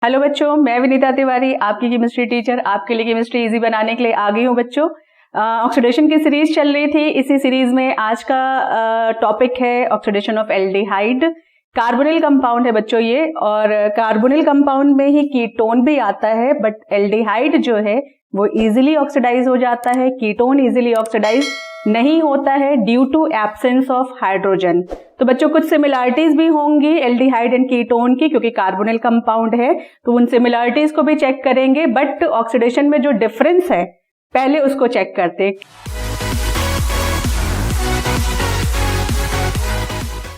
Hello बच्चों, मैं विनीता तिवारी आपकी केमिस्ट्री टीचर आपके लिए केमिस्ट्री इजी बनाने के लिए आ गई हूँ। बच्चों, ऑक्सीडेशन की सीरीज चल रही थी। इसी सीरीज में आज का टॉपिक है oxidation of aldehyde. Carbonyl compound है बच्चों ये, और कार्बोनिल कंपाउंड में ही कीटोन भी आता है, बट एल्डिहाइड जो है वो इजीली ऑक्सीडाइज हो जाता है। कीटोन इजीली ऑक्सीडाइज नहीं होता है due to absence of hydrogen. तो बच्चों कुछ सिमिलरिटीज भी होंगी एल्डिहाइड एंड कीटोन की, क्योंकि कार्बोनिल कंपाउंड है तो उन सिमिलरिटीज को भी चेक करेंगे, बट ऑक्सीडेशन में जो डिफरेंस है पहले उसको चेक करते हैं।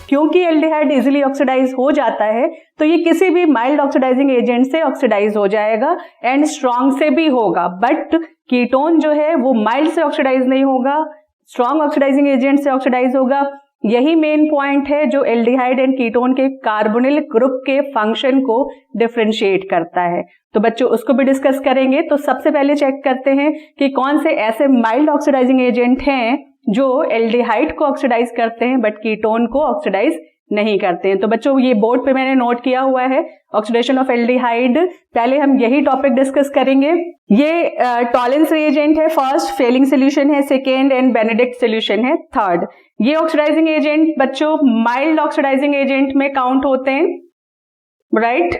क्योंकि एल्डिहाइड इजीली ऑक्सीडाइज हो जाता है तो ये किसी भी माइल्ड ऑक्सीडाइजिंग एजेंट से ऑक्सीडाइज हो जाएगा एंड स्ट्रॉन्ग से भी होगा, बट कीटोन जो है वो माइल्ड से ऑक्सीडाइज नहीं होगा, स्ट्रॉन्ग ऑक्सीडाइजिंग एजेंट से ऑक्सीडाइज होगा। यही मेन पॉइंट है जो एल्डिहाइड एंड कीटोन के कार्बोनिल ग्रुप के फंक्शन को डिफरेंशिएट करता है। तो बच्चों उसको भी डिस्कस करेंगे। तो सबसे पहले चेक करते हैं कि कौन से ऐसे माइल्ड ऑक्सीडाइजिंग एजेंट हैं जो एल्डिहाइड को ऑक्सीडाइज करते हैं बट कीटोन को ऑक्सीडाइज नहीं करते हैं। तो बच्चों ये बोर्ड पे मैंने नोट किया हुआ है ऑक्सीडेशन ऑफ एल्डिहाइड। पहले हम यही टॉपिक डिस्कस करेंगे। ये टॉलेंस रिएजेंट है, फर्स्ट फेलिंग सोल्यूशन है, सेकेंड एंड बेनेडिक्ट सोल्यूशन है, थर्ड। ये ऑक्सीडाइजिंग एजेंट बच्चों माइल्ड ऑक्सीडाइजिंग एजेंट में काउंट होते हैं, राइट?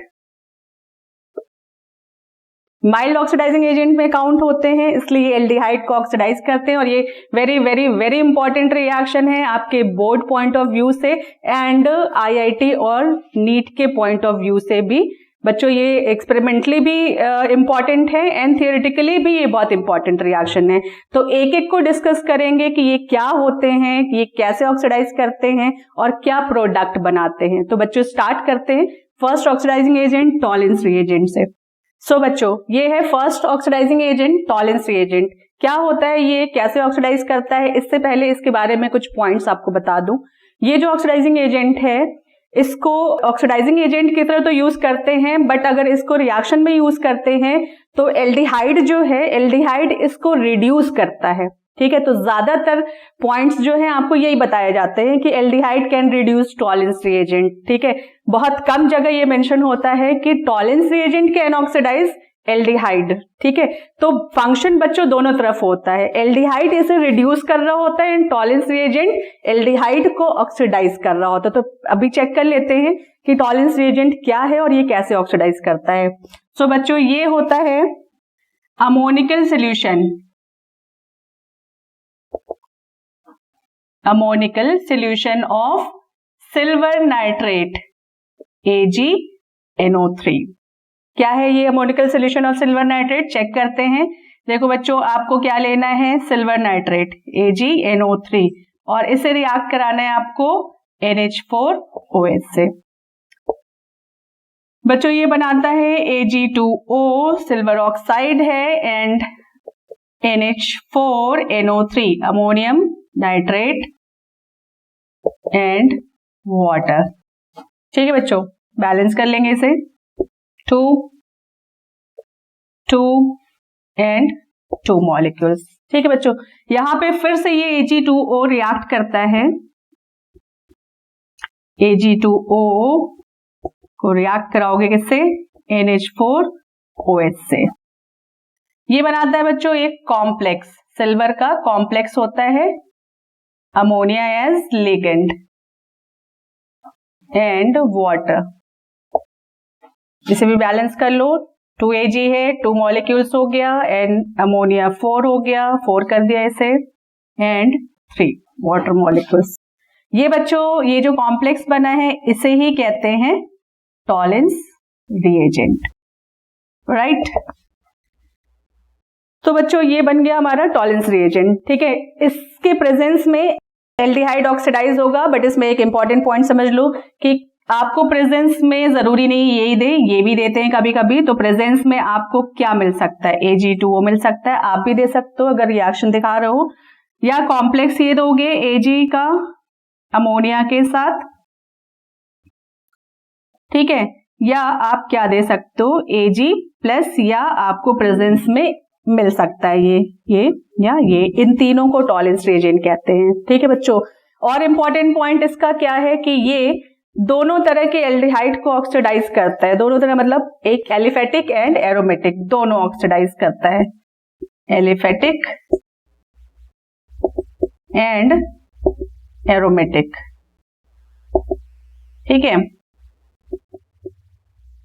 माइल्ड ऑक्सीडाइजिंग एजेंट में काउंट होते हैं, इसलिए एल्डिहाइड को ऑक्सीडाइज करते हैं। और ये very very very important reaction है आपके बोर्ड पॉइंट ऑफ व्यू से एंड आईआईटी और नीट के पॉइंट ऑफ व्यू से भी। बच्चों ये एक्सपेरिमेंटली भी इंपॉर्टेंट है एंड थियोरेटिकली भी ये बहुत इंपॉर्टेंट रिएक्शन है। तो एक एक को डिस्कस करेंगे कि ये क्या होते हैं, ये कैसे ऑक्सीडाइज करते हैं और क्या प्रोडक्ट बनाते हैं। तो बच्चों स्टार्ट करते हैं first oxidising agent Tollens reagent से। सो बच्चों ये है first oxidising agent Tollens reagent. क्या होता है ये, कैसे ऑक्सीडाइज करता है, इससे पहले इसके बारे में कुछ पॉइंट्स आपको बता दूं। ये जो ऑक्सीडाइजिंग एजेंट है इसको ऑक्सीडाइजिंग एजेंट की तरह तो यूज करते हैं, बट अगर इसको रिएक्शन में यूज करते हैं तो एल्डिहाइड जो है एल्डिहाइड इसको रिड्यूस करता है, ठीक है। तो ज्यादातर पॉइंट्स जो हैं आपको यही बताए जाते हैं कि aldehyde can reduce Tollens reagent, ठीक है। बहुत कम जगह ये मेंशन होता है कि Tollens reagent can oxidise aldehyde, ठीक है। तो फंक्शन बच्चों दोनों तरफ होता है, एल्डिहाइड इसे रिड्यूस कर रहा होता है एंड टॉलेंस रिएजेंट एल्डिहाइड को ऑक्सीडाइज कर रहा होता है। तो अभी चेक कर लेते हैं कि टॉलेंस रिएजेंट क्या है और ये कैसे ऑक्सीडाइज करता है। सो बच्चों ये होता है ammoniacal solution, ammoniacal solution of silver nitrate AgNO3। क्या है ये ammoniacal solution of silver nitrate, check करते हैं। देखो बच्चों आपको क्या लेना है, सिल्वर नाइट्रेट AgNO3 और इसे रिएक्ट कराना है आपको NH4OH से। बच्चों ये बनाता है Ag2O, सिल्वर ऑक्साइड है, and NH4NO3 ammonium nitrate and water, ठीक है बच्चों। बैलेंस कर लेंगे इसे 2 2 एंड 2 मॉलिक्यूल्स, ठीक है बच्चों। यहां पे फिर से ये Ag2O रिएक्ट करता है, Ag2O को रिएक्ट कराओगे किससे, NH4OH से। ये बनाता है बच्चों एक कॉम्प्लेक्स, सिल्वर का कॉम्प्लेक्स होता है ammonia as ligand and water. इसे भी बैलेंस कर लो, 2 Ag है, 2 मॉलिक्यूल्स हो गया एंड अमोनिया 4 हो गया, 4 कर दिया इसे, एंड 3 वाटर मॉलिक्यूल्स। ये बच्चों ये जो कॉम्प्लेक्स बना है इसे ही कहते हैं टॉलेंस रिएजेंट, राइट। तो बच्चों ये बन गया हमारा टॉलेंस रिएजेंट, ठीक है। इसके प्रेजेंस में एल्डिहाइड ऑक्सीडाइज होगा, बट इसमें एक इंपॉर्टेंट पॉइंट समझ लो कि आपको प्रेजेंस में जरूरी नहीं यही दे, ये भी देते हैं कभी कभी। तो प्रेजेंस में आपको क्या मिल सकता है, Ag2O मिल सकता है, आप भी दे सकते हो अगर रिएक्शन दिखा रहे हो, या कॉम्प्लेक्स ये दोगे Ag का अमोनिया के साथ, ठीक है, या आप क्या दे सकते हो Ag प्लस, या आपको प्रेजेंस में मिल सकता है ये या ये, इन तीनों को टॉलेंस रिएजेंट कहते हैं, ठीक है बच्चों। और इंपॉर्टेंट पॉइंट इसका क्या है कि ये दोनों तरह के एल्डिहाइड को ऑक्सीडाइज करता है, दोनों तरह मतलब एक एलिफेटिक एंड एरोमेटिक दोनों ऑक्सीडाइज करता है, एलिफेटिक एंड एरोमेटिक। ठीक है,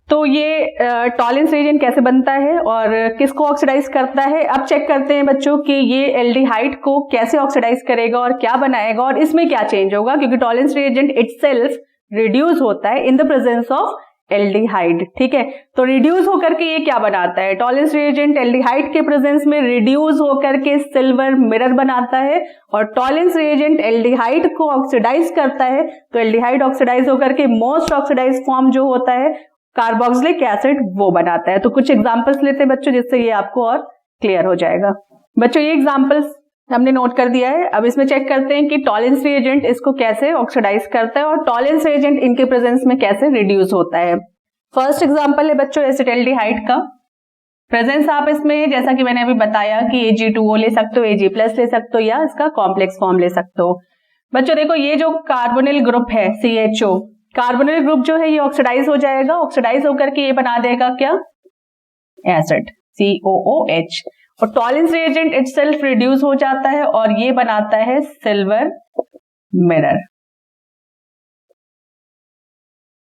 तो ये टॉलेंस रिएजेंट कैसे बनता है और किसको ऑक्सीडाइज करता है, अब चेक करते हैं बच्चों कि ये एल्डिहाइड को कैसे ऑक्सीडाइज करेगा और क्या बनाएगा और इसमें क्या चेंज होगा, क्योंकि टॉलेंस रिएजेंट इटसेल्फ रिड्यूस होता है in the presence of aldehyde. ठीक है, तो रिड्यूस होकर के ये क्या बनाता है, टॉलेंस रिएजेंट एल्डिहाइड के प्रेजेंस में रिड्यूस होकर के सिल्वर मिरर बनाता है, और टॉलेंस रिएजेंट एल्डिहाइड को ऑक्सीडाइज करता है, तो एल्डिहाइड ऑक्सीडाइज होकर के मोस्ट ऑक्सीडाइज फॉर्म जो होता है कार्बोक्सिलिक एसिड वो बनाता है। तो कुछ एग्जांपल्स लेते हैं बच्चों, जिससे ये आपको और क्लियर हो जाएगा। बच्चों ये एग्जांपल्स हमने नोट कर दिया है, अब इसमें चेक करते हैं कि टॉलेंस रिएजेंट इसको कैसे ऑक्सीडाइज करता है और टॉलेंस रिएजेंट इनके प्रेजेंस में कैसे रिड्यूस होता है। फर्स्ट एग्जांपल है बच्चों एसिटाल्डिहाइड का प्रेजेंस, आप इसमें जैसा कि मैंने अभी बताया कि Ag2O ले सकते हो, Ag+ ले सकते हो या इसका कॉम्प्लेक्स फॉर्म ले सकते हो। बच्चों देखो ये जो कार्बोनिल ग्रुप है CHO, कार्बोनिल ग्रुप जो है ये ऑक्सीडाइज हो जाएगा, ऑक्सीडाइज होकर के ये बना देगा क्या, एसिड COOH, और टॉलेंस रिएजेंट इटसेल्फ रिड्यूस हो जाता है और ये बनाता है सिल्वर मिरर,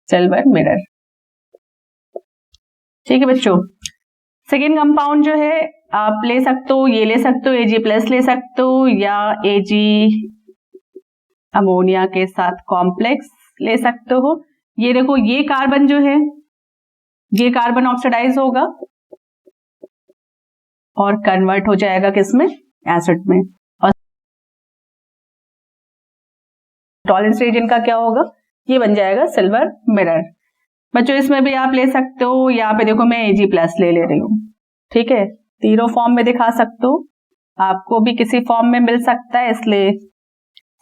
सिल्वर मिरर। ठीक है बच्चों, सेकेंड कंपाउंड जो है आप ले सकते हो, ये ले सकते हो Ag+ ले सकते हो या Ag अमोनिया के साथ कॉम्प्लेक्स ले सकते हो। ये देखो ये कार्बन जो है ये कार्बन ऑक्सीडाइज होगा और कन्वर्ट हो जाएगा किसमें, एसिड में, और टॉलेंस रिएजेंट का क्या होगा, ये बन जाएगा सिल्वर मिरर। बच्चों इसमें भी आप ले सकते हो, यहाँ पे देखो मैं Ag+ ले रही हूँ। ठीक है, तीनों फॉर्म में दिखा सकते हो, आपको भी किसी फॉर्म में मिल सकता है, इसलिए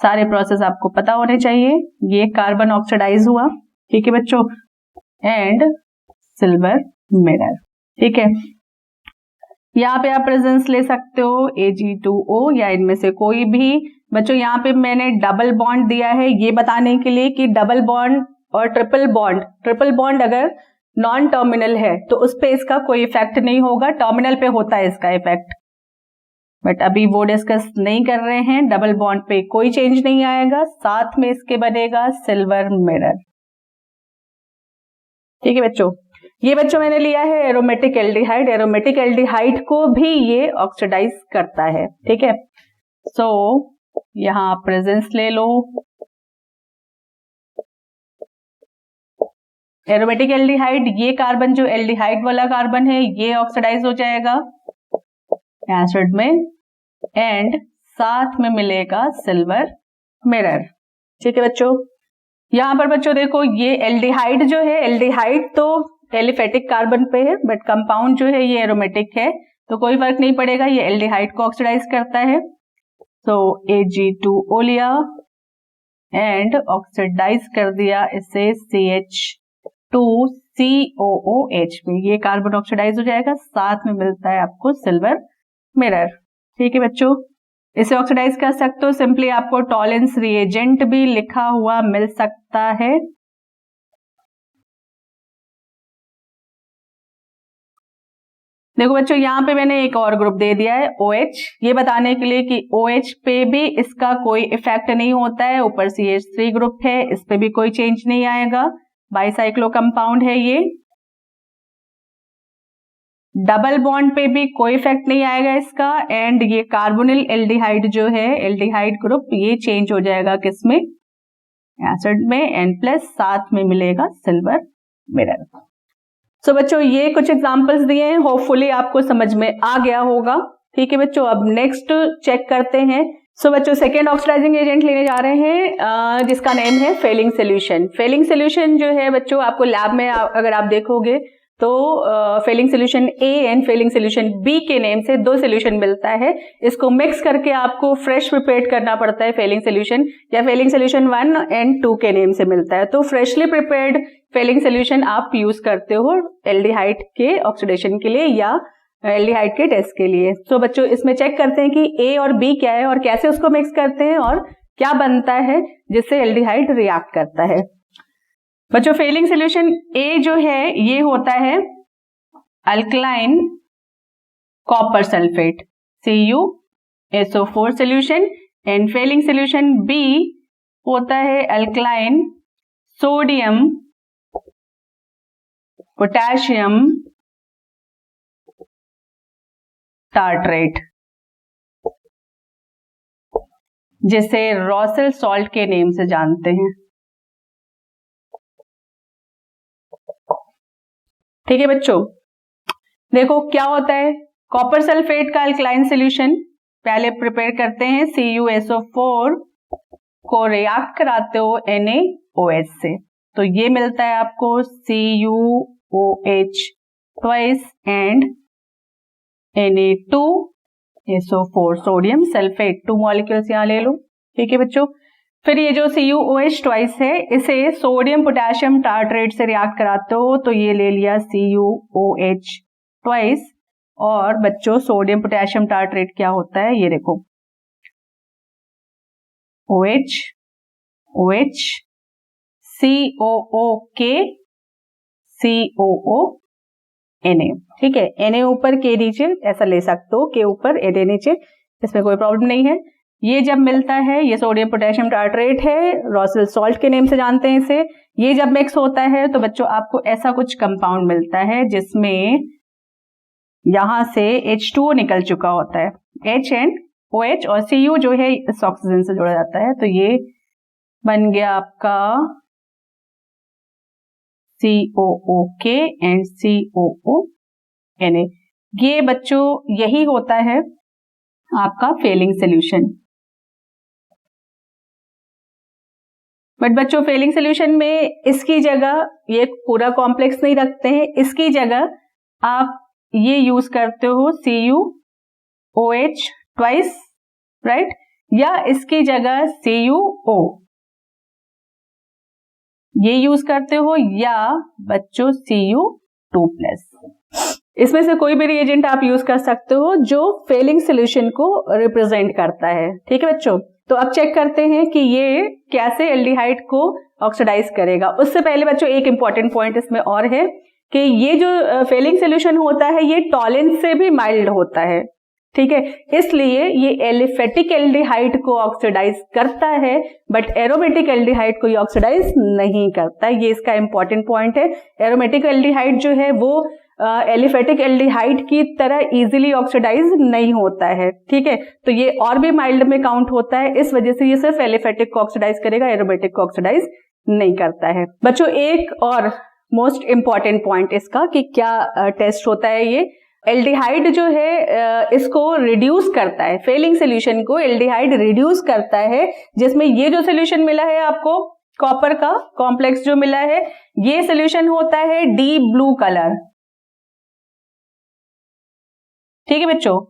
सारे प्रोसेस आपको पता होने चाहिए। ये कार्बन ऑक्सीडाइज हुआ, ठीक है बच्चों, एंड सिल्वर मिरर। ठीक है, यहाँ पे आप प्रेजेंस ले सकते हो Ag2O या इनमें से कोई भी। बच्चों यहाँ पे मैंने डबल बॉन्ड दिया है ये बताने के लिए कि डबल बॉन्ड और ट्रिपल बॉन्ड अगर नॉन टर्मिनल है तो उस पे इसका कोई इफेक्ट नहीं होगा, टर्मिनल पे होता है इसका इफेक्ट, बट अभी वो डिस्कस नहीं कर रहे हैं। डबल बॉन्ड पे कोई चेंज नहीं आएगा, साथ में इसके बनेगा सिल्वर मिरर। ठीक है बच्चों, ये बच्चों मैंने लिया है एरोमेटिक एल्डिहाइड, एरोमेटिक एल्डिहाइड को भी ये ऑक्सीडाइज करता है। ठीक है, सो यहां प्रेजेंस ले लो, एरोमेटिक एल्डिहाइड, ये कार्बन जो एल्डिहाइड वाला कार्बन है ये ऑक्सीडाइज हो जाएगा एसिड में, एंड साथ में मिलेगा सिल्वर मिरर। ठीक है बच्चों, यहां पर बच्चों देखो ये एल्डिहाइड जो है, एल्डिहाइड तो एलिफेटिक कार्बन पे है, बट कंपाउंड जो है ये एरोमेटिक है, तो कोई फर्क नहीं पड़ेगा, ये एल्डिहाइड को ऑक्सीडाइज करता है। तो Ag2O लिया एंड ऑक्सीडाइज कर दिया इसे CH2COOH में, ये कार्बन ऑक्सीडाइज हो जाएगा, साथ में मिलता है आपको सिल्वर मिरर। ठीक है बच्चों, इसे ऑक्सीडाइज कर सकते हो, सिंपली आपको टॉलेंस रिएजेंट भी लिखा हुआ मिल सकता है। देखो बच्चों यहाँ पे मैंने एक और ग्रुप दे दिया है OH, ये बताने के लिए कि OH पे भी इसका कोई इफेक्ट नहीं होता है, ऊपर CH3 ग्रुप है, इस पे भी कोई चेंज नहीं आएगा, बाइसाइक्लो कंपाउंड है ये। डबल बॉन्ड पे भी कोई इफेक्ट नहीं आएगा इसका, एंड ये कार्बोनिल एल्डिहाइड जो है, एल्डिहाइड ग्रुप, ये चेंज हो जाएगा किसमें, एसिड में, N+, साथ में मिलेगा सिल्वर मिरर। सो बच्चों ये कुछ एग्जांपल्स दिए हैं, होपफुली आपको समझ में आ गया होगा। ठीक है बच्चों, अब नेक्स्ट चेक करते हैं। सो बच्चों सेकेंड ऑक्सीडाइजिंग एजेंट लेने जा रहे हैं जिसका नेम है फेलिंग सोल्यूशन। फेलिंग सोल्यूशन जो है बच्चों आपको लैब में अगर आप देखोगे तो Fehling solution A and Fehling solution B के नेम से दो सोल्यूशन मिलता है, इसको मिक्स करके आपको फ्रेश प्रिपेयर्ड करना पड़ता है फेलिंग सोल्यूशन, या फेलिंग सोल्यूशन 1 एंड 2 के नेम से मिलता है। तो फ्रेशली प्रिपेयर्ड फेलिंग सोल्यूशन आप यूज करते हो एल्डिहाइड के ऑक्सीडेशन के लिए या एल्डिहाइड के टेस्ट के लिए। तो बच्चों इसमें चेक करते हैं कि A और B क्या है और कैसे उसको मिक्स करते हैं और क्या बनता है जिससे एल्डिहाइड रिएक्ट करता है। बच्चों फेलिंग सोल्यूशन ए जो है ये होता है alkaline copper sulphate CuSO4 solution, and Fehling solution B होता है अल्कलाइन सोडियम पोटेशियम टार्ट्रेट, जिसे रॉसेल सॉल्ट के नेम से जानते हैं। ठीक है बच्चों, देखो क्या होता है, कॉपर सल्फेट का अल्कलाइन सोल्यूशन पहले प्रिपेयर करते हैं CuSO4 को रिएक्ट कराते हो NaOH से, तो ये मिलता है आपको CuOH twice and Na2SO4 sodium sulphate, 2 molecules यहाँ ले लो। ठीक है बच्चों, फिर ये जो CuOH ट्वाइस है इसे सोडियम पोटेशियम टार्ट्रेट से रिएक्ट कराते हो, तो ये ले लिया CuOH ट्वाइस, और बच्चों सोडियम पोटेशियम टार्ट्रेट क्या होता है ये देखो, OH OH COOK COO Na। ठीक है, Na ऊपर K नीचे ऐसा ले सकते हो, K ऊपर Na नीचे, इसमें कोई प्रॉब्लम नहीं है। ये जब मिलता है, ये सोडियम पोटेशियम टार्ट्रेट है, रॉसेल सॉल्ट के नेम से जानते हैं इसे। ये जब मिक्स होता है तो बच्चों आपको ऐसा कुछ कंपाउंड मिलता है जिसमें यहां से H2O निकल चुका होता है, H एंड OH, और Cu जो है इस ऑक्सीजन से जुड़ा जाता है, तो ये बन गया आपका COOK एंड COONA। ये बच्चों यही होता है आपका फेलिंग सोल्यूशन। बट बच्चों फेलिंग सोल्यूशन में इसकी जगह ये पूरा कॉम्प्लेक्स नहीं रखते हैं, इसकी जगह आप ये यूज करते हो CuOH ट्वाइस, राइट, या इसकी जगह CuO ये यूज करते हो, या बच्चों Cu2+। इसमें से कोई भी रिएजेंट आप यूज कर सकते हो जो फेलिंग सोल्यूशन को रिप्रेजेंट करता है। ठीक है बच्चों, तो अब चेक करते हैं कि ये कैसे एल्डिहाइड को ऑक्सीडाइज करेगा। उससे पहले बच्चों एक इंपॉर्टेंट पॉइंट इसमें और है कि ये जो फेलिंग सोल्यूशन होता है ये टॉलेंस से भी माइल्ड होता है। ठीक है, इसलिए ये एलिफेटिक एल्डिहाइड को ऑक्सीडाइज करता है, बट एरोमेटिक एल्डिहाइड को ये ऑक्सीडाइज नहीं करता है। ये इसका इंपॉर्टेंट पॉइंट है। एरोमेटिक एल्डिहाइड जो है वो एलिफेटिक एल्डिहाइड की तरह इजीली ऑक्सीडाइज नहीं होता है। ठीक है, तो ये और भी माइल्ड में काउंट होता है, इस वजह से ये सिर्फ एलिफेटिक को ऑक्सीडाइज करेगा, एरोमेटिक को ऑक्सीडाइज नहीं करता है। बच्चों एक और मोस्ट इंपॉर्टेंट पॉइंट इसका कि क्या टेस्ट होता है, ये एल्डिहाइड जो है इसको रिड्यूस करता है, फेलिंग सोल्यूशन को एल्डिहाइड रिड्यूस करता है, जिसमें ये जो सोल्यूशन मिला है आपको कॉपर का कॉम्प्लेक्स जो मिला है, ये सोल्यूशन होता है डीप ब्लू कलर। ठीक है बच्चों,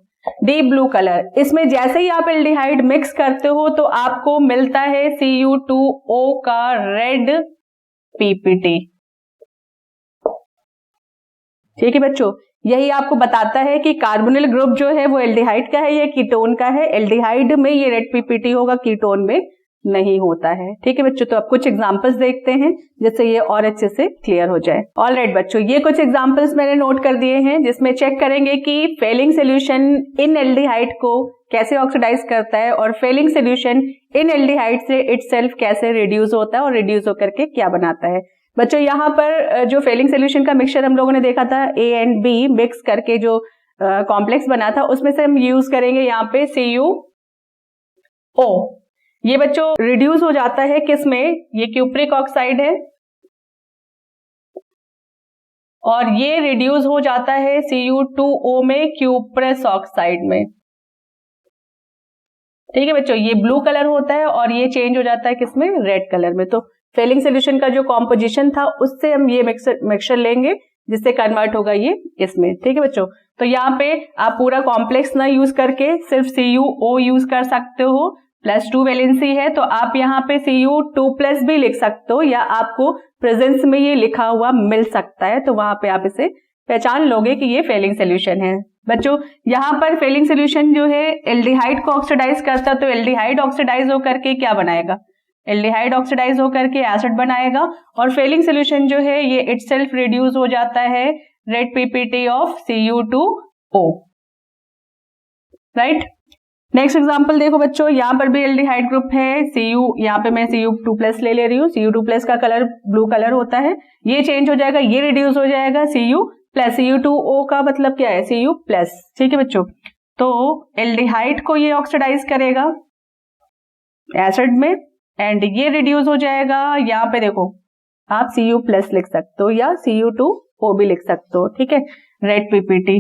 डीप ब्लू कलर, इसमें जैसे ही आप एल्डिहाइड मिक्स करते हो तो आपको मिलता है Cu2O का रेड PPT। ठीक है बच्चों, यही आपको बताता है कि कार्बोनिल ग्रुप जो है वो एल्डिहाइड का है या कीटोन का है। एल्डिहाइड में ये रेड PPT होगा, कीटोन में नहीं होता है। ठीक है बच्चों, तो अब कुछ एग्जांपल्स देखते हैं जिससे ये और अच्छे से क्लियर हो जाए। ऑलराइट बच्चों, ये कुछ एग्जांपल्स मैंने नोट कर दिए हैं जिसमें चेक करेंगे कि फेलिंग सोल्यूशन इन एल्डिहाइड को कैसे ऑक्सीडाइज करता है और फेलिंग सोल्यूशन इन एल्डिहाइड से इटसेल्फ कैसे रिड्यूस होता है और रिड्यूस होकर के क्या बनाता है। बच्चों यहाँ पर जो फेलिंग सोल्यूशन का मिक्सचर हम लोगों ने देखा था A एंड B मिक्स करके जो कॉम्प्लेक्स बना था, उसमें से हम यूज करेंगे यहाँ पे CuO। ये बच्चों रिड्यूस हो जाता है किसमें, ये क्यूप्रिक ऑक्साइड है, और ये रिड्यूस हो जाता है Cu2O में क्यूप्रस ऑक्साइड में। ठीक है बच्चों, ये ब्लू कलर होता है और ये चेंज हो जाता है किसमें, रेड कलर में। तो फेलिंग सोल्यूशन का जो कॉम्पोजिशन था उससे हम ये मिक्सचर लेंगे जिससे कन्वर्ट होगा ये इसमें। ठीक है बच्चों, तो यहाँ पे आप पूरा कॉम्प्लेक्स ना यूज करके सिर्फ CuO यूज कर सकते हो, +2 वैलेंसी है तो आप यहाँ पे Cu2+ भी लिख सकते हो, या आपको प्रेजेंस में ये लिखा हुआ मिल सकता है, तो वहां पे आप इसे पहचान लोगे कि ये फेलिंग सोल्यूशन है। बच्चों यहाँ पर फेलिंग सोल्यूशन जो है एल्डिहाइड को ऑक्सीडाइज करता है, तो एल्डिहाइड ऑक्सीडाइज होकर के क्या बनाएगा, एल्डिहाइड ऑक्सीडाइज होकर के एसिड बनाएगा और फेलिंग सोल्यूशन जो है ये इटसेल्फ रिड्यूस हो जाता है red PPT of Cu2O, right. Next example देखो बच्चों, यहाँ पर भी एल्डिहाइड ग्रुप है Cu, यहाँ पे मैं Cu2+ ले रही हूँ। Cu2+ का कलर ब्लू कलर होता है, ये चेंज हो जाएगा, ये रिड्यूस हो जाएगा Cu+। Cu2O का मतलब क्या है? Cu+, ठीक है बच्चों। तो एल्डिहाइड को ये ऑक्सीडाइज करेगा एसिड में एंड ये रिड्यूस हो जाएगा। यहाँ पे देखो आप Cu+ लिख सकते हो या Cu2O भी लिख सकते हो, ठीक है, रेड पीपीटी,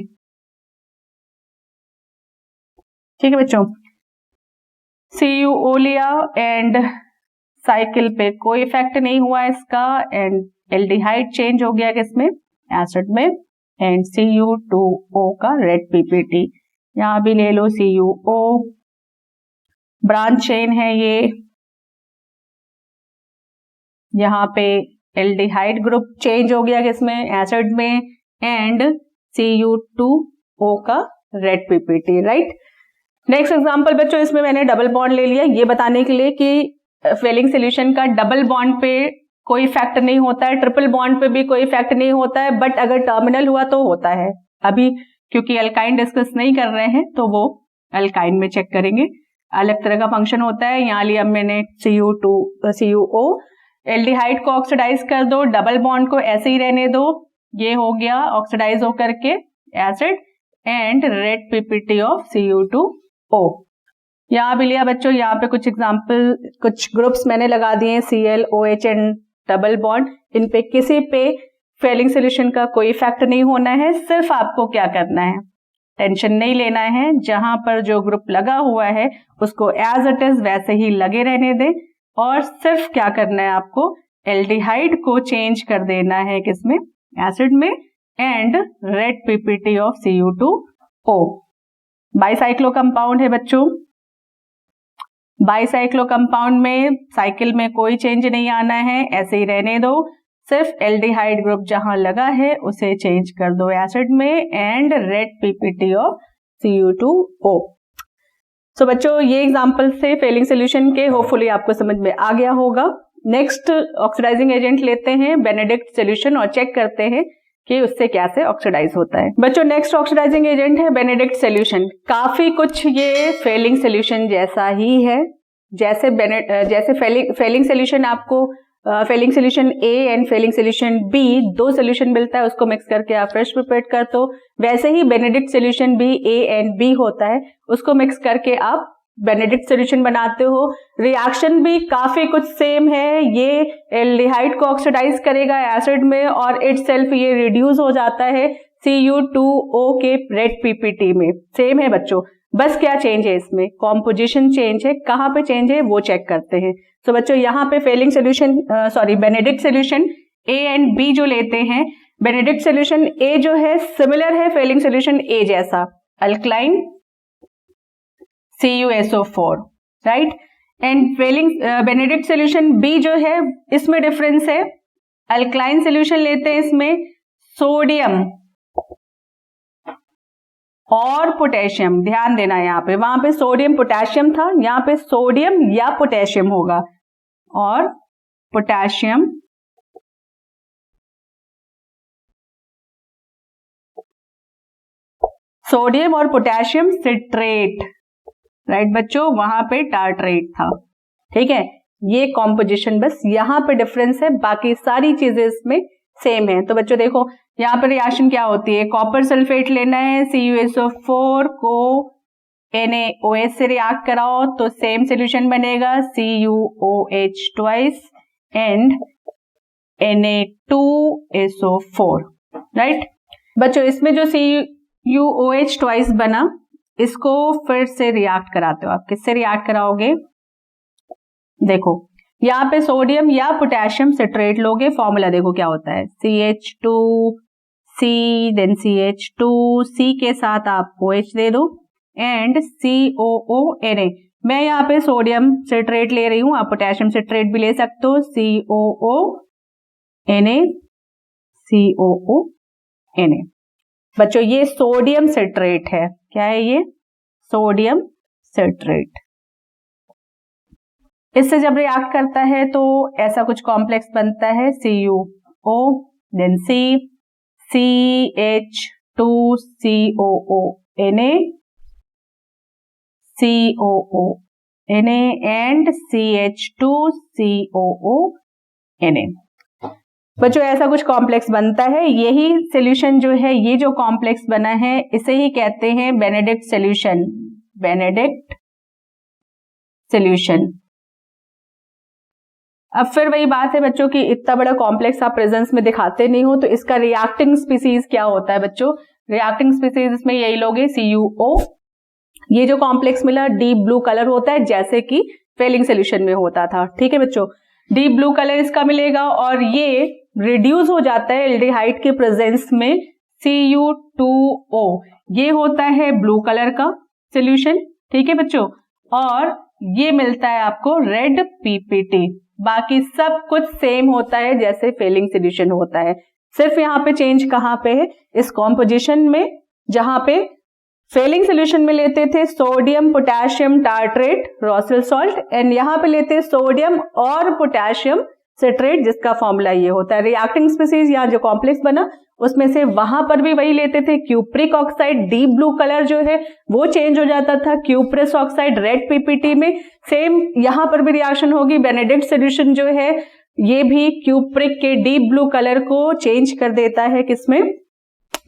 ठीक है बच्चों। CuO लिया एंड साइकिल पे कोई इफेक्ट नहीं हुआ इसका एंड एल्डिहाइड चेंज हो गया किसमें? एसिड में एंड Cu2O का रेड पीपीटी। यहां भी ले लो CuO, ब्रांच चेन है ये, यहाँ पे एल्डिहाइड ग्रुप चेंज हो गया किसमें? एसिड में एंड Cu2O का red PPT, right. Next example बच्चों, इसमें मैंने डबल बॉन्ड ले लिया ये बताने के लिए कि फेलिंग सोल्यूशन का डबल बॉन्ड पे कोई इफेक्ट नहीं होता है, ट्रिपल बॉन्ड पे भी कोई इफेक्ट नहीं होता है, बट अगर टर्मिनल हुआ तो होता है। अभी क्योंकि अल्काइन डिस्कस नहीं कर रहे हैं तो वो अल्काइन में चेक करेंगे, अलग तरह का फंक्शन होता है। यहाँ लिया मैंने CuO, एल्डिहाइड को ऑक्सीडाइज कर दो, डबल बॉन्ड को ऐसे ही रहने दो, ये हो गया ऑक्सीडाइज होकर के acid and red PPT of Cu2O। यहाँ भी लिया बच्चों, यहाँ पे कुछ एग्जांपल, कुछ ग्रुप्स मैंने लगा दिए Cl, OH and double bond. इन पे किसी पे फेलिंग सोल्यूशन का कोई इफेक्ट नहीं होना है, सिर्फ आपको क्या करना है, टेंशन नहीं लेना है, जहां पर जो ग्रुप लगा हुआ है उसको एज इट इज वैसे ही लगे रहने दें और सिर्फ क्या करना है आपको, एल्डिहाइड को चेंज कर देना है किसमें? एसिड में and red PPT of Cu2O। Bicyclo compound है बच्चों, बाईसाइक्लो कंपाउंड में साइकिल में कोई चेंज नहीं आना है, ऐसे ही रहने दो, सिर्फ एल्डिहाइड ग्रुप जहां लगा है उसे चेंज कर दो एसिड में and red PPT of Cu2O। सो बच्चों ये एग्जांपल से फेलिंग सोल्यूशन के होपफुली आपको समझ में आ गया होगा। नेक्स्ट ऑक्सीडाइजिंग एजेंट लेते हैं बेनेडिक्ट सोल्यूशन और चेक करते हैं कि उससे कैसे ऑक्सीडाइज होता है। बच्चों नेक्स्ट ऑक्सीडाइजिंग एजेंट है बेनेडिक्ट सोल्यूशन। काफी कुछ ये फेलिंग सोल्यूशन जैसा ही है, जैसे फेलिंग सोल्यूशन आपको Fehling solution A and Fehling solution B दो सोल्यूशन मिलता है, उसको मिक्स करके आप फ्रेश प्रिपेयर करते हो, वैसे ही बेनेडिक्ट सोल्यूशन भी A एंड B होता है, उसको मिक्स करके आप बेनेडिक्ट सोल्यूशन बनाते हो। रिएक्शन भी काफी कुछ सेम है, ये एल्डिहाइड को ऑक्सीडाइज करेगा एसिड में और इटसेल्फ ये रिड्यूस हो जाता है Cu2O के रेड पीपीटी में, सेम है बच्चों, बस क्या चेंज है इसमें? कॉम्पोजिशन चेंज है। कहाँ पे चेंज है वो चेक करते हैं। सो बच्चों यहाँ पे Fehling solution Benedict solution A and B जो लेते हैं, बेनेडिक्ट सोल्यूशन A जो है सिमिलर है फेलिंग सोल्यूशन A जैसा, alkaline CuSO4, right. And Fehling Benedict solution B जो है इसमें डिफरेंस है, अल्कलाइन सोल्यूशन लेते हैं इसमें सोडियम और पोटेशियम, ध्यान देना यहाँ पे, वहां पे सोडियम पोटेशियम था, यहाँ पे सोडियम या पोटेशियम होगा और पोटेशियम सोडियम और पोटेशियम सिट्रेट, राइट बच्चों, वहां पे टार्ट्रेट था, ठीक है। ये कॉम्पोजिशन बस यहाँ पे डिफरेंस है, बाकी सारी चीजें इसमें सेम है। तो बच्चों देखो यहाँ पर रिएक्शन क्या होती है, कॉपर सल्फेट लेना है, CuSO4 को NaOH से रिएक्ट कराओ तो सेम सोल्यूशन बनेगा CuOH twice and Na2SO4, right. बच्चों इसमें जो CuOH ट्वाइस बना इसको फिर से रिएक्ट कराते हो आप, किससे रिएक्ट कराओगे? देखो यहाँ पे सोडियम या पोटेशियम सिट्रेट लोगे, फॉर्मूला देखो क्या होता है, CH2C देन CH2C के साथ आप OH दे दो एंड COONA। मैं यहाँ पे सोडियम सिट्रेट ले रही हूँ, आप पोटेशियम सिट्रेट भी ले सकते हो, COONA COONA। बच्चों ये सोडियम सिट्रेट है, क्या है ये? सोडियम सिट्रेट, इससे जब रिएक्ट करता है तो ऐसा कुछ कॉम्प्लेक्स बनता है CuO, then CH2COO Na, COO Na and CH2COO Na। बच्चों ऐसा कुछ कॉम्प्लेक्स बनता है, यही सॉल्यूशन जो है, ये जो कॉम्प्लेक्स बना है इसे ही कहते हैं बेनेडिक्ट सॉल्यूशन। Benedict solution. अब फिर वही बात है बच्चों कि इतना बड़ा कॉम्प्लेक्स आप प्रेजेंस में दिखाते नहीं हो, तो इसका रिएक्टिंग स्पीसीज क्या होता है बच्चों? रिएक्टिंग स्पीसीज इसमें यही लोग है CuO। ये जो कॉम्प्लेक्स मिला डीप ब्लू कलर होता है, जैसे कि फेलिंग सॉल्यूशन में होता था। ठीक है बच्चों, डीप ब्लू कलर इसका मिलेगा और ये रिड्यूस हो जाता है एल्डिहाइड के प्रेजेंस में Cu2O। ये होता है ब्लू कलर का सॉल्यूशन। ठीक है बच्चों, और ये मिलता है आपको रेड PPT। बाकी सब कुछ सेम होता है जैसे फेलिंग सॉल्यूशन होता है, सिर्फ यहाँ पे चेंज कहाँ पे है? इस कॉम्पोजिशन में, जहां पे फेलिंग सॉल्यूशन में लेते थे sodium potassium tartrate रॉसल salt, and यहाँ पे लेते हैं सोडियम और पोटेशियम सिट्रेट, जिसका फॉर्मूला ये होता है। रिएक्टिंग स्पीसीज यहाँ जो कॉम्प्लेक्स बना उसमें से वहां पर भी वही लेते थे, cupric oxide deep blue colour जो है वो चेंज हो जाता था क्यूप्रेस ऑक्साइड रेड PPT में। सेम यहाँ पर भी रिएक्शन होगी, बेनेडिक्ट सॉल्यूशन जो है ये भी क्यूप्रिक के डीप ब्लू कलर को चेंज कर देता है, किसमें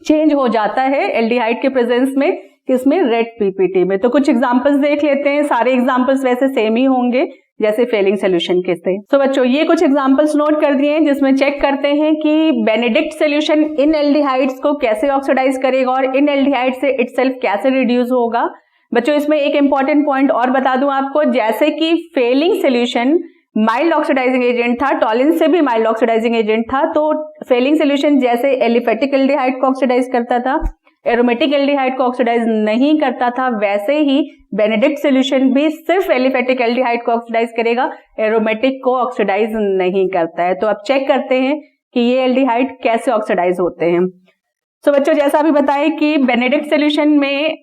चेंज हो जाता है एल्डिहाइड के प्रेजेंस में, किसमें रेड PPT में। तो कुछ एग्जांपल्स देख लेते हैं, सारे एग्जांपल्स वैसे सेम ही होंगे जैसे फेलिंग सॉल्यूशन के थे। तो बच्चों ये कुछ एग्जांपल्स नोट कर दिए हैं जिसमें चेक करते हैं कि बेनेडिक्ट सॉल्यूशन इन एल्डिहाइड्स को कैसे ऑक्सीडाइज करेगा और इन एल्डिहाइड से इटसेल्फ कैसे रिड्यूस होगा। बच्चों इसमें एक इंपॉर्टेंट पॉइंट और बता दूं आपको, जैसे कि Fehling solution mild oxidising agent था, टॉलिन से भी माइल्ड ऑक्सीडाइजिंग एजेंट था, तो फेलिंग सॉल्यूशन जैसे एलिफेटिक एल्डिहाइड को ऑक्सीडाइज करता था, एरोमेटिक एल्डिहाइड को ऑक्सीडाइज नहीं करता था, वैसे ही बेनेडिक्ट सॉल्यूशन भी सिर्फ एलिफेटिक एल्डिहाइड को ऑक्सीडाइज करेगा, एरोमेटिक को ऑक्सीडाइज नहीं करता है। तो अब चेक करते हैं कि ये एल्डिहाइड कैसे ऑक्सीडाइज होते हैं। तो बच्चों जैसा अभी बताएं कि बेनेडिक्ट सॉल्यूशन में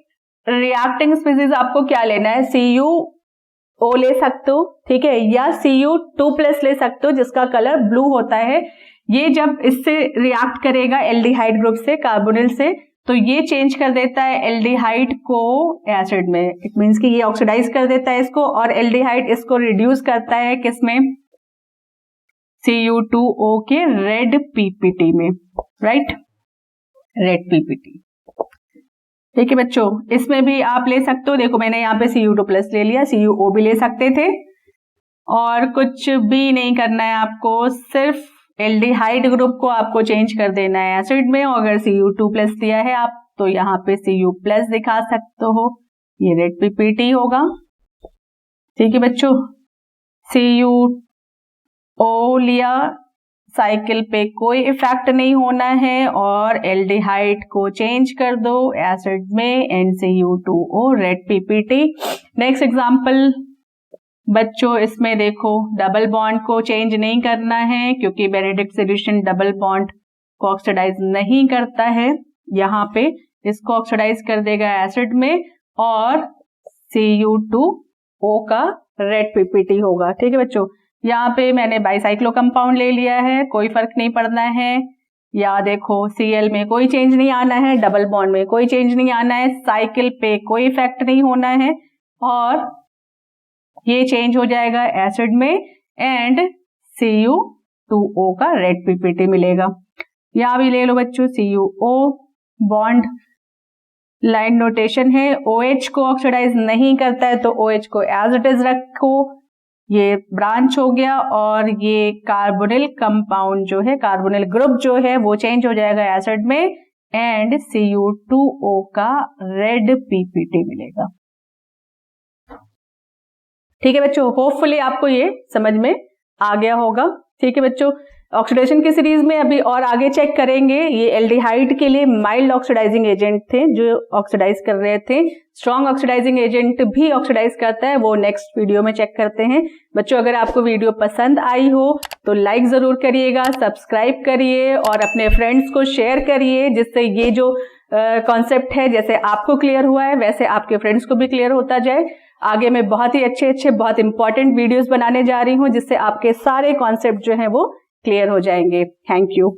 रिएक्टिंग स्पीसीज आपको क्या लेना है, CuO ले सकते हो, ठीक है, या Cu2+ ले सकते हो जिसका कलर ब्लू होता है। ये जब इससे रिएक्ट करेगा एल्डिहाइड ग्रुप से, कार्बोनिल से, तो ये चेंज कर देता है एल्डिहाइड को एसिड में। इट मींस कि ये ऑक्सीडाइज कर देता है इसको और एल्डिहाइड इसको रिड्यूस करता है किसमें, Cu2O के रेड PPT में, राइट, रेड PPT। ठीक है बच्चों, इसमें भी आप ले सकते हो, देखो मैंने यहाँ पे Cu2+ ले लिया, CuO भी ले सकते थे, और कुछ भी नहीं करना है आपको, सिर्फ एल्डिहाइड ग्रुप को आपको चेंज कर देना है एसिड में। और अगर Cu2+ दिया है आप तो यहाँ पे Cu+ दिखा सकते हो, ये रेड PPT होगा। ठीक है बच्चों, CuO लिया, साइकिल पे कोई इफेक्ट नहीं होना है, और एल्डिहाइड को चेंज कर दो एसिड में, and Cu2O red PPT। Next example बच्चों, इसमें देखो डबल बॉन्ड को चेंज नहीं करना है क्योंकि बेनेडिक्ट सॉल्यूशन डबल बॉन्ड को ऑक्सीडाइज नहीं करता है, यहाँ पे इसको ऑक्सीडाइज कर देगा एसिड में, और Cu2O का रेड PPT होगा। ठीक है बच्चों, यहाँ पे मैंने बाईसाइक्लो कंपाउंड ले लिया है, कोई फर्क नहीं पड़ना है। या देखो Cl में कोई चेंज नहीं आना है, डबल बॉन्ड में कोई चेंज नहीं आना है, साइकिल पे कोई इफेक्ट नहीं होना है, और ये चेंज हो जाएगा एसिड में, एंड Cu2O का रेड PPT मिलेगा। यहाँ भी ले लो बच्चों, CuO बॉन्ड लाइन नोटेशन है, OH को ऑक्सीडाइज नहीं करता है तो OH को एज इट इज रखो, ये ब्रांच हो गया, और ये कार्बोनिल कंपाउंड जो है, कार्बोनिल ग्रुप जो है वो चेंज हो जाएगा एसिड में, एंड Cu2O का रेड PPT मिलेगा। ठीक है बच्चों, होपफुली आपको ये समझ में आ गया होगा। ठीक है बच्चों, ऑक्सीडेशन की सीरीज में अभी और आगे चेक करेंगे। ये एल्डिहाइड के लिए माइल्ड ऑक्सीडाइजिंग एजेंट थे जो ऑक्सीडाइज कर रहे थे, स्ट्रॉन्ग ऑक्सीडाइजिंग एजेंट भी ऑक्सीडाइज करता है, वो नेक्स्ट वीडियो में चेक करते हैं। बच्चों अगर आपको वीडियो पसंद आई हो तो लाइक जरूर करिएगा, सब्सक्राइब करिए और अपने फ्रेंड्स को शेयर करिए, जिससे ये जो कॉन्सेप्ट है जैसे आपको क्लियर हुआ है वैसे आपके फ्रेंड्स को भी क्लियर होता जाए। आगे मैं बहुत ही अच्छे बहुत इंपॉर्टेंट वीडियोस बनाने जा रही हूँ, जिससे आपके सारे कॉन्सेप्ट जो हैं वो क्लियर हो जाएंगे। Thank you.